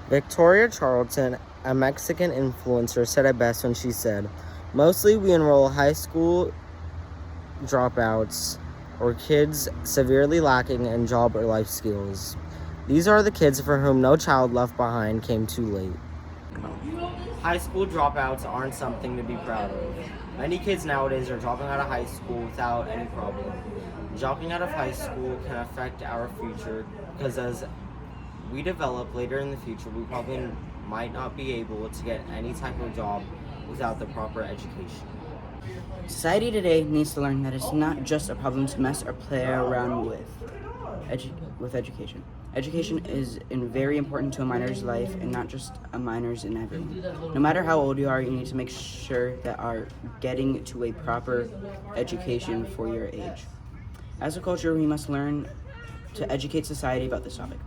Victoria Charlton, a Mexican influencer, said it best when she said, "Mostly we enroll high school dropouts or kids severely lacking in job or life skills. These are the kids for whom no child left behind came too late." High school dropouts aren't something to be proud of. Many kids nowadays are dropping out of high school without any problem. Dropping out of high school can affect our future because as we develop later in the future, we probably might not be able to get any type of job without the proper education. Society today needs to learn that it's not just a problem to mess or play around with education. Education is very important to a minor's life and not just a minor's in everyone. No matter how old you are, you need to make sure that are getting to a proper education for your age. As a culture, we must learn to educate society about this topic.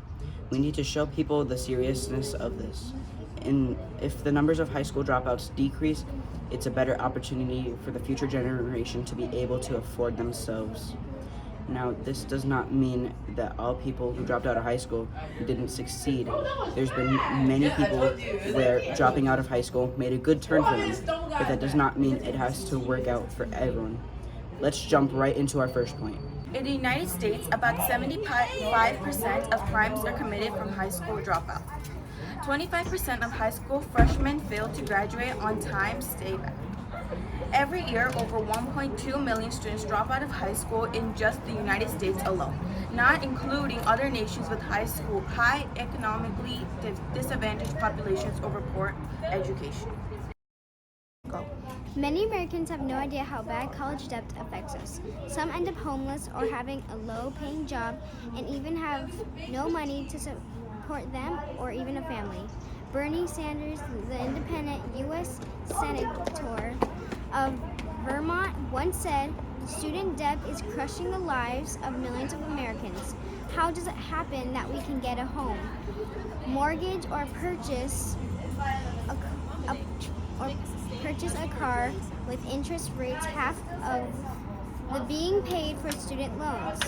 We need to show people the seriousness of this. And if the numbers of high school dropouts decrease, it's a better opportunity for the future generation to be able to afford themselves. Now, this does not mean that all people who dropped out of high school didn't succeed. There's been many people where dropping out of high school made a good turn for them, but that does not mean it has to work out for everyone. Let's jump right into our first point. In the United States, about 75% of crimes are committed from high school dropout. 25% of high school freshmen fail to graduate on time, stay back. Every year, over 1.2 million students drop out of high school in just the United States alone, not including other nations with high economically disadvantaged populations or poor education. Many Americans have no idea how bad college debt affects us. Some end up homeless or having a low-paying job and even have no money to support them or even a family. Bernie Sanders, the independent U.S. Senator of Vermont, once said, "Student debt is crushing the lives of millions of Americans. How does it happen that we can get a home, mortgage, or purchase a car with interest rates half of the being paid for student loans?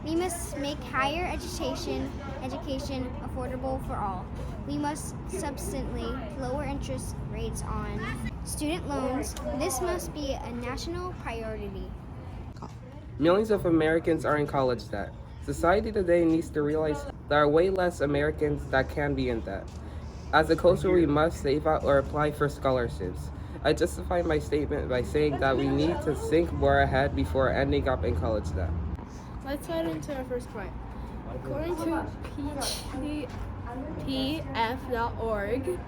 We must make higher education affordable for all. We must substantially lower interest rates on student loans. This must be a national priority." Millions of Americans are in college debt. Society today needs to realize there are way less Americans that can be in debt. As a culture, we must save out or apply for scholarships. I justify my statement by saying that we need to think more ahead before ending up in college debt. Let's head into our first point. According to pf.org,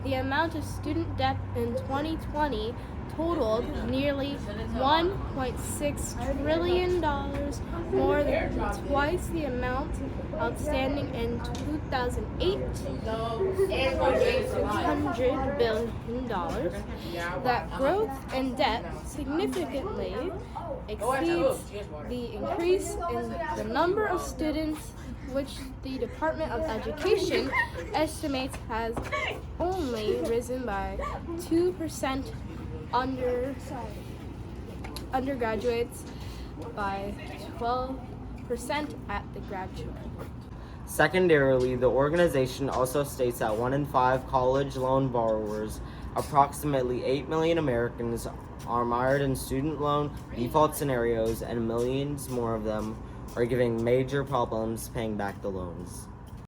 the amount of student debt in 2020 totaled nearly $1.6 trillion, more than twice the amount outstanding in 2008, $600 billion. That growth in debt significantly exceeds the increase in the number of students, which the Department of Education estimates has only risen by 2%, undergraduates by 12% at the graduate. Secondarily, the organization also states that 1 in 5 college loan borrowers, approximately 8 million Americans, are mired in student loan default scenarios, and millions more of them are giving major problems paying back the loans.